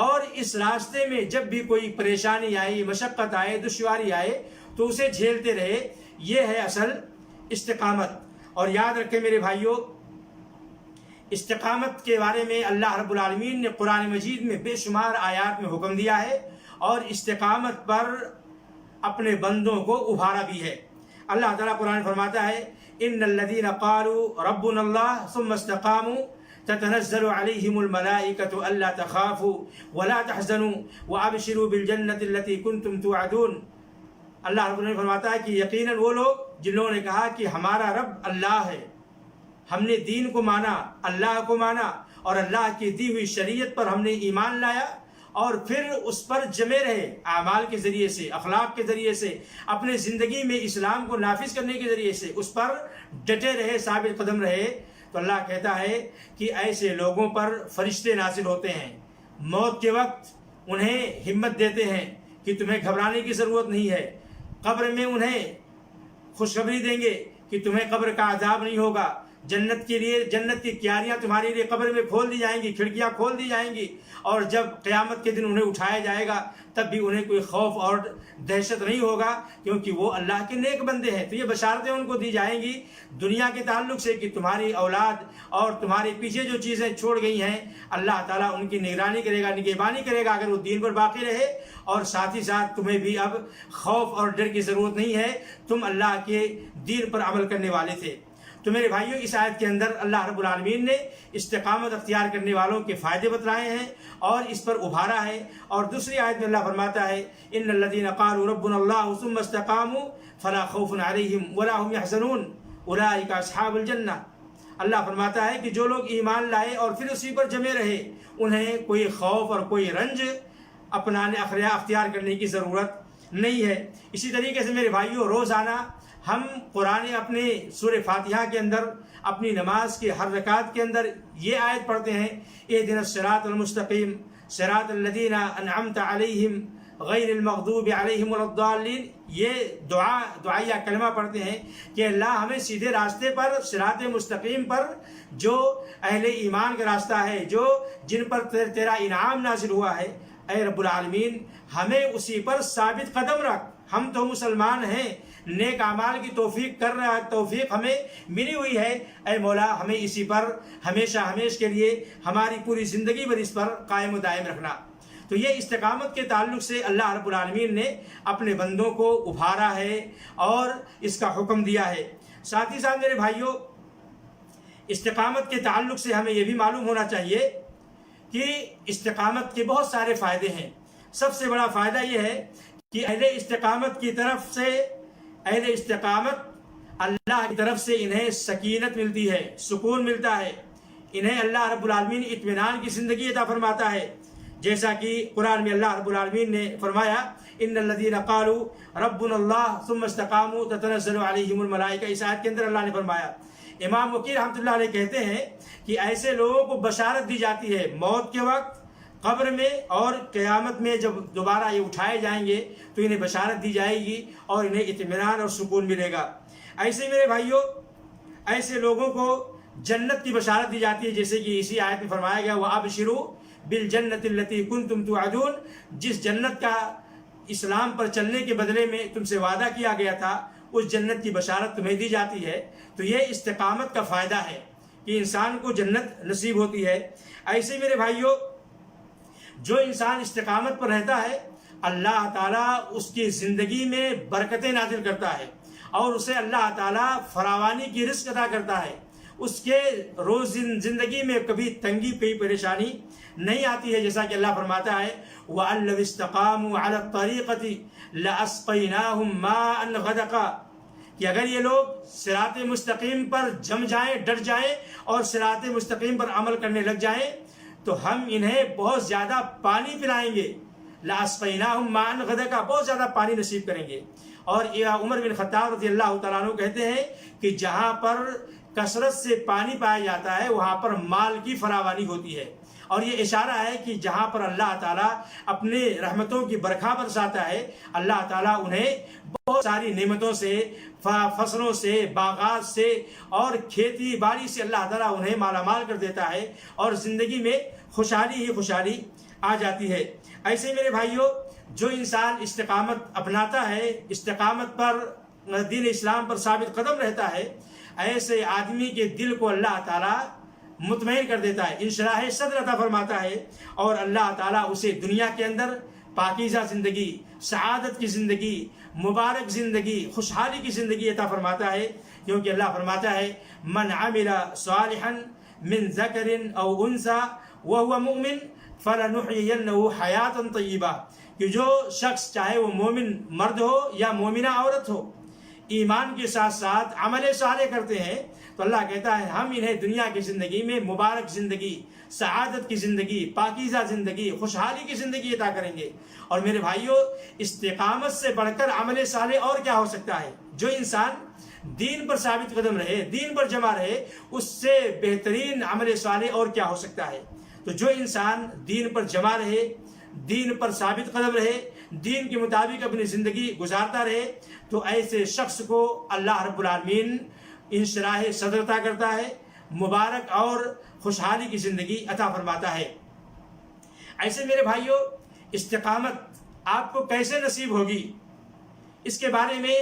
اور اس راستے میں جب بھی کوئی پریشانی آئے، مشقت آئے، دشواری آئے تو اسے جھیلتے رہے، یہ ہے اصل استقامت۔ اور یاد رکھیں میرے بھائیوں، استقامت کے بارے میں اللہ رب العالمین نے قرآن مجید میں بے شمار آیات میں حکم دیا ہے، اور استقامت پر اپنے بندوں کو ابھارا بھی ہے۔ اللہ تعالیٰ قرآن فرماتا ہے ان الذین قالوا ربنا اللہ ثم استقاموا تتنزل علیہم الملائکۃ الا تخافوا ولا تحزنوا وابشروا بالجنۃ التي کنتم توعدون۔ اللہ رب العالمین فرماتا ہے کہ یقیناً وہ لوگ جن لوگوں نے کہا کہ ہمارا رب اللہ ہے، ہم نے دین کو مانا، اللہ کو مانا، اور اللہ کی دی ہوئی شریعت پر ہم نے ایمان لایا، اور پھر اس پر جمے رہے، اعمال کے ذریعے سے، اخلاق کے ذریعے سے، اپنے زندگی میں اسلام کو نافذ کرنے کے ذریعے سے اس پر ڈٹے رہے، ثابت قدم رہے، تو اللہ کہتا ہے کہ ایسے لوگوں پر فرشتے نازل ہوتے ہیں، موت کے وقت انہیں ہمت دیتے ہیں کہ تمہیں گھبرانے کی ضرورت نہیں ہے، قبر میں انہیں خوشخبری دیں گے کہ تمہیں قبر کا عذاب نہیں ہوگا، جنت کے لیے، جنت کی کیاریاں تمہارے لیے قبر میں کھول دی جائیں گی، کھڑکیاں کھول دی جائیں گی، اور جب قیامت کے دن انہیں اٹھایا جائے گا تب بھی انہیں کوئی خوف اور دہشت نہیں ہوگا، کیونکہ وہ اللہ کے نیک بندے ہیں۔ تو یہ بشارتیں ان کو دی جائیں گی دنیا کے تعلق سے کہ تمہاری اولاد اور تمہارے پیچھے جو چیزیں چھوڑ گئی ہیں اللہ تعالیٰ ان کی نگرانی کرے گا، نگہبانی کرے گا اگر وہ دین پر باقی رہے، اور ساتھ ہی ساتھ تمہیں بھی اب خوف اور ڈر کی ضرورت نہیں ہے، تم اللہ کے دین پر عمل کرنے والے تھے۔ تو میرے بھائیوں، اس آیت کے اندر اللہ رب العالمین نے استقامت اختیار کرنے والوں کے فائدے بتلائے ہیں اور اس پر ابھارا ہے۔ اور دوسری آیت میں اللہ فرماتا ہے ان الذین قالوا ربنا اللہ ثم استقاموا فلا خوف علیہم ولا هم يحزنون اولئک اصحاب الجنہ۔ اللہ فرماتا ہے کہ جو لوگ ایمان لائے اور پھر اسی پر جمے رہے، انہیں کوئی خوف اور کوئی رنج اپنانے اختیار کرنے کی ضرورت نہیں ہے۔ اسی طریقے سے میرے بھائیوں، روزانہ ہم قرآن اپنے سورہ فاتحہ کے اندر، اپنی نماز کے ہر رکعت کے اندر یہ آیت پڑھتے ہیں اہدنا الصراط المستقیم صراط الذین انعمت علیہم غیر المغضوب علیہم ولا الضالین۔ یہ دعائیہ کلمہ پڑھتے ہیں کہ اللہ ہمیں سیدھے راستے پر، صراط مستقیم پر، جو اہل ایمان کا راستہ ہے، جو جن پر تیرا انعام نازل ہوا ہے، اے رب العالمین ہمیں اسی پر ثابت قدم رکھ۔ ہم تو مسلمان ہیں، نیک اعمال کی توفیق ہمیں ملی ہوئی ہے، اے مولا ہمیں اسی پر ہمیشہ ہمیش کے لیے، ہماری پوری زندگی بھر اس پر قائم و دائم رکھنا۔ تو یہ استقامت کے تعلق سے اللہ رب العالمین نے اپنے بندوں کو ابھارا ہے اور اس کا حکم دیا ہے۔ ساتھ ہی ساتھ میرے بھائیوں، استقامت کے تعلق سے ہمیں یہ بھی معلوم ہونا چاہیے کہ استقامت کے بہت سارے فائدے ہیں۔ سب سے بڑا فائدہ یہ ہے کہ اہل استقامت کی طرف سے، اہل استقامت اللہ کی طرف سے انہیں سکینت ملتی ہے، سکون ملتا ہے، انہیں اللہ رب العالمین اطمینان کی زندگی عطا فرماتا ہے، جیسا کہ قرآن میں اللہ رب العالمین نے فرمایا ان الذین قالوا ربنا اللہ ثم استقاموا تتنزل علیہم الملائکہ۔ اس آیت کے اندر اللہ نے فرمایا، امام وکیل رحمۃ اللہ علیہ کہتے ہیں کہ ایسے لوگوں کو بشارت دی جاتی ہے موت کے وقت، قبر میں، اور قیامت میں جب دوبارہ یہ اٹھائے جائیں گے تو انہیں بشارت دی جائے گی اور انہیں اطمینان اور سکون ملے گا۔ ایسے میرے بھائیوں، ایسے لوگوں کو جنت کی بشارت دی جاتی ہے، جیسے کہ اسی آیت میں فرمایا گیا وَأَبْشِرُوا بِالْجَنَّةِ الَّتِي كُنْتُمْ تُوعَدُونَ۔ جس جنت کا اسلام پر چلنے کے بدلے میں تم سے وعدہ کیا گیا تھا، اس جنت کی بشارت تمہیں دی جاتی ہے۔ تو یہ استقامت کا فائدہ ہے کہ انسان کو جنت نصیب ہوتی ہے۔ ایسے میرے بھائیوں، جو انسان استقامت پر رہتا ہے اللہ تعالیٰ اس کی زندگی میں برکتیں نازل کرتا ہے اور اسے اللہ تعالیٰ فراوانی کی رزق عطا کرتا ہے، اس کے روز زندگی میں کبھی تنگی، کوئی پریشانی نہیں آتی ہے، جیسا کہ اللہ فرماتا ہے وَأَن لَوِ اسْتَقَامُوا عَلَى الطَّرِيقَةِ لَأَسْقَيْنَاهُمْ مَاءً غَدَقًا، کہ اگر یہ لوگ صراط مستقیم پر جم جائیں، ڈٹ جائیں اور صراط مستقیم پر عمل کرنے لگ جائیں تو ہم انہیں بہت زیادہ پانی پلائیں گے، لَأَسْقَيْنَاهُمْ مَاءً غَدَقًا، بہت زیادہ پانی نصیب کریں گے۔ اور عمر بن خطاب رضی اللہ تعالیٰ عنہ کہتے ہیں کہ جہاں پر کثرت سے پانی پایا جاتا ہے وہاں پر مال کی فراوانی ہوتی ہے، اور یہ اشارہ ہے کہ جہاں پر اللہ تعالیٰ اپنے رحمتوں کی برکھا برساتا ہے اللہ تعالیٰ انہیں بہت ساری نعمتوں سے، فصلوں سے، باغات سے اور کھیتی باڑی سے اللہ تعالیٰ انہیں مالا مال کر دیتا ہے، اور زندگی میں خوشحالی ہی خوشحالی آ جاتی ہے۔ ایسے میرے بھائیوں، جو انسان استقامت اپناتا ہے، استقامت پر، دین اسلام پر ثابت قدم رہتا ہے، ایسے آدمی کے دل کو اللہ تعالیٰ مطمئن کر دیتا ہے، انشراح صدر عطا فرماتا ہے، اور اللہ تعالیٰ اسے دنیا کے اندر پاکیزہ زندگی، سعادت کی زندگی، مبارک زندگی، خوشحالی کی زندگی عطا فرماتا ہے، کیونکہ اللہ فرماتا ہے من عمل صالحا من ذکر او انثى وهو مؤمن فلنحيينه حیاتا طیبہ، کہ جو شخص چاہے وہ مومن مرد ہو یا مومنہ عورت ہو، ایمان کے ساتھ ساتھ عمل صالح کرتے ہیں، تو اللہ کہتا ہے ہم انہیں دنیا کی زندگی میں مبارک زندگی، سعادت کی زندگی، پاکیزہ زندگی، خوشحالی کی زندگی عطا کریں گے۔ اور میرے بھائیوں، استقامت سے بڑھ کر عمل صالح اور کیا ہو سکتا ہے؟ جو انسان دین پر ثابت قدم رہے، دین پر جمع رہے، اس سے بہترین عمل صالح اور کیا ہو سکتا ہے؟ تو جو انسان دین پر جمع رہے، دین پر ثابت قدم رہے، دین کے مطابق اپنی زندگی گزارتا رہے، تو ایسے شخص کو اللہ رب العالمین انشراح صدر عطا کرتا ہے، مبارک اور خوشحالی کی زندگی عطا فرماتا ہے۔ ایسے میرے بھائیوں، استقامت آپ کو کیسے نصیب ہوگی؟ اس کے بارے میں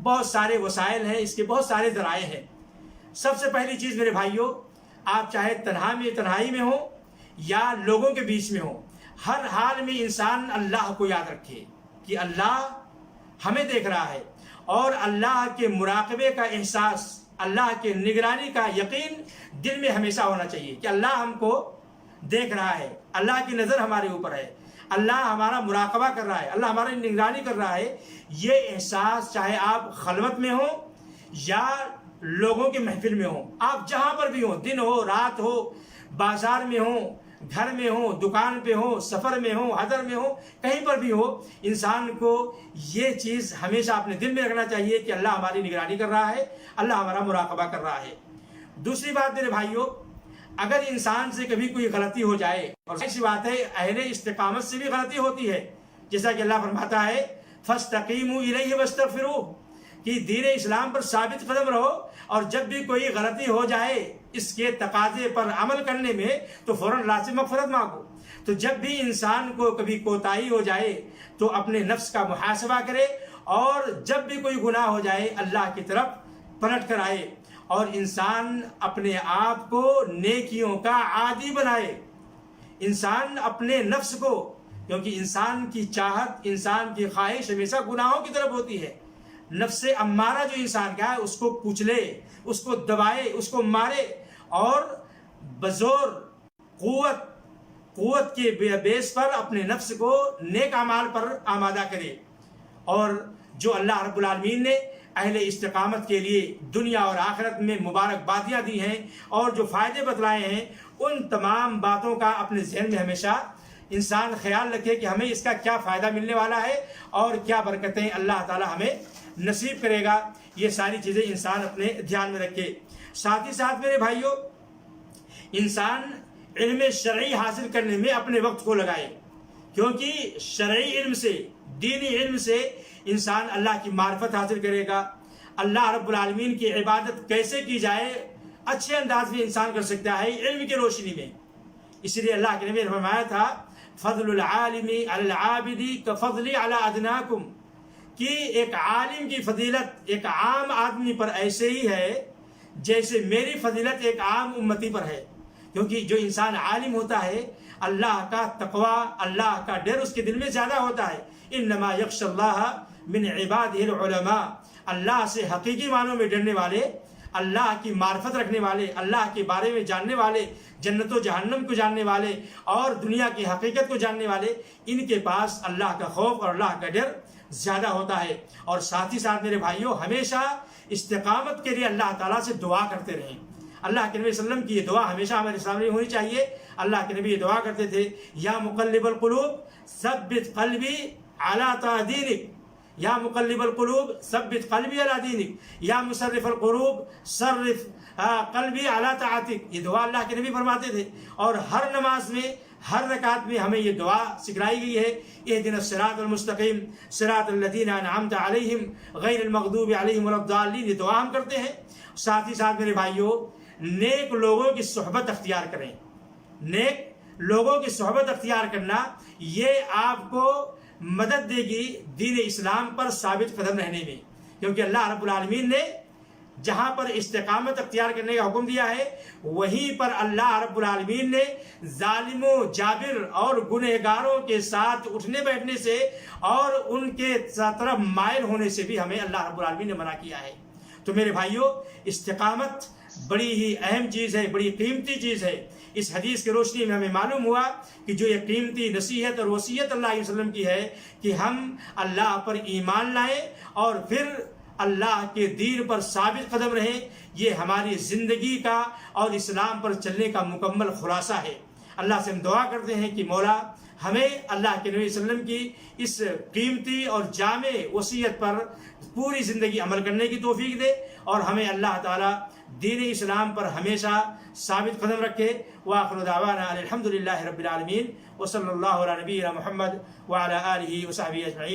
بہت سارے وسائل ہیں، اس کے بہت سارے ذرائع ہیں۔ سب سے پہلی چیز میرے بھائیوں، آپ چاہے تنہائی میں ہوں یا لوگوں کے بیچ میں ہوں، ہر حال میں انسان اللہ کو یاد رکھے کہ اللہ ہمیں دیکھ رہا ہے، اور اللہ کے مراقبے کا احساس، اللہ کے نگرانی کا یقین دل میں ہمیشہ ہونا چاہیے کہ اللہ ہم کو دیکھ رہا ہے، اللہ کی نظر ہمارے اوپر ہے، اللہ ہمارا مراقبہ کر رہا ہے، اللہ ہماری نگرانی کر رہا ہے۔ یہ احساس چاہے آپ خلوت میں ہوں یا لوگوں کے محفل میں ہوں، آپ جہاں پر بھی ہوں، دن ہو، رات ہو، بازار میں ہوں، گھر میں ہوں، دکان پہ ہوں، سفر میں ہوں، حضر میں ہوں، کہیں پر بھی ہو، انسان کو یہ چیز ہمیشہ اپنے دل میں رکھنا چاہیے کہ اللہ ہماری نگرانی کر رہا ہے، اللہ ہمارا مراقبہ کر رہا ہے۔ دوسری بات میرے بھائیوں، اگر انسان سے کبھی کوئی غلطی ہو جائے، اور ایسی بات ہے اہل استقامت سے بھی غلطی ہوتی ہے، جیسا کہ اللہ فرماتا ہے فَاسْتَقِيمُوا إِلَيْهِ وَاسْتَغْفِرُوهُ، کہ دین اسلام پر ثابت قدم رہو، اور جب بھی کوئی غلطی ہو جائے اس کے تقاضے پر عمل کرنے میں تو فوراً اللہ سے مغفرت مانگو۔ تو جب بھی انسان کو کبھی کوتاہی ہو جائے تو اپنے نفس کا محاسبہ کرے، اور جب بھی کوئی گناہ ہو جائے اللہ کی طرف پلٹ کر آئے، اور انسان اپنے آپ کو نیکیوں کا عادی بنائے۔ انسان اپنے نفس کو، کیونکہ انسان کی چاہت، انسان کی خواہش ہمیشہ گناہوں کی طرف ہوتی ہے، نفس امارہ جو انسان کا ہے اس کو کچلے، اس کو دبائے، اس کو مارے، اور بزور قوت کے بیس پر اپنے نفس کو نیک اعمال پر آمادہ کرے۔ اور جو اللہ رب العالمین نے اہل استقامت کے لیے دنیا اور آخرت میں مبارکبادیاں دی ہیں اور جو فائدے بتلائے ہیں، ان تمام باتوں کا اپنے ذہن میں ہمیشہ انسان خیال رکھے کہ ہمیں اس کا کیا فائدہ ملنے والا ہے اور کیا برکتیں اللہ تعالی ہمیں نصیب کرے گا۔ یہ ساری چیزیں انسان اپنے دھیان میں رکھے۔ ساتھ ہی ساتھ میرے بھائیوں، انسان علم شرعی حاصل کرنے میں اپنے وقت کو لگائے، کیونکہ شرعی علم سے، دینی علم سے انسان اللہ کی معرفت حاصل کرے گا، اللہ رب العالمین کی عبادت کیسے کی جائے اچھے انداز میں انسان کر سکتا ہے علم کی روشنی میں۔ اسی لیے اللہ کے نبی نے فرمایا تھا فضل العالم علی العابد کفضلی علی ادناکم، کہ ایک عالم کی فضیلت ایک عام آدمی پر ایسے ہی ہے جیسے میری فضیلت ایک عام امتی پر ہے۔ کیونکہ جو انسان عالم ہوتا ہے اللہ کا تقوی، اللہ کا ڈر اس کے دل میں زیادہ ہوتا ہے۔ انما یخشی اللہ من عبادہ العلماء، اللہ سے حقیقی معنوں میں ڈرنے والے، اللہ کی معرفت رکھنے والے، اللہ کے بارے میں جاننے والے، جنت و جہنم کو جاننے والے اور دنیا کی حقیقت کو جاننے والے، ان کے پاس اللہ کا خوف اور اللہ کا ڈر زیادہ ہوتا ہے۔ اور ساتھ ہی ساتھ میرے بھائیوں، ہمیشہ استقامت کے لیے اللہ تعالیٰ سے دعا کرتے رہیں۔ اللہ کے نبی صلی اللہ علیہ وسلم کی یہ دعا ہمیشہ ہمارے سامنے ہونی چاہیے۔ اللہ کے نبی یہ دعا کرتے تھے یا مقلب القلوب ثبت قلبی علی طاعت دینک، یا مقلب القلوب ثبت قلبی علی دینک، یا مصرف القلوب صرف قلبی علی طاعتک. یہ دعا اللہ کے نبی فرماتے تھے، اور ہر نماز میں ہر رکعت میں ہمیں یہ دعا سکھلائی گئی ہے. اہدنا الصراط المستقیم صراط الذین انعمت علیہم غیر المغضوب علیہم ولا الضالین. یہ دعا ہم کرتے ہیں. ساتھ ہی ساتھ میرے بھائیوں، نیک لوگوں کی صحبت اختیار کریں. نیک لوگوں کی صحبت اختیار کرنا یہ آپ کو مدد دے گی دین اسلام پر ثابت قدم رہنے میں، کیونکہ اللہ رب العالمین نے جہاں پر استقامت اختیار کرنے کا حکم دیا ہے، وہیں پر اللہ رب العالمین نے ظالموں، جابر اور گنہگاروں کے ساتھ اٹھنے بیٹھنے سے اور ان کے طرف مائل ہونے سے بھی ہمیں اللہ رب العالمین نے منع کیا ہے. تو میرے بھائیوں، استقامت بڑی ہی اہم چیز ہے، بڑی قیمتی چیز ہے. اس حدیث کی روشنی میں ہمیں معلوم ہوا کہ جو یہ قیمتی نصیحت اور وصیت اللہ علیہ وسلم کی ہے کہ ہم اللہ پر ایمان لائیں اور پھر اللہ کے دین پر ثابت قدم رہیں، یہ ہماری زندگی کا اور اسلام پر چلنے کا مکمل خلاصہ ہے. اللہ سے ہم دعا کرتے ہیں کہ مولا ہمیں اللہ کے نبی صلی اللہ علیہ وسلم کی اس قیمتی اور جامع وصیت پر پوری زندگی عمل کرنے کی توفیق دے، اور ہمیں اللہ تعالیٰ دین اسلام پر ہمیشہ ثابت قدم رکھے. وآخر دعوانا الحمد للہ رب العالمین، وصلی اللہ علی نبینا محمد وعلی آلہ وصحبہ اجمعین.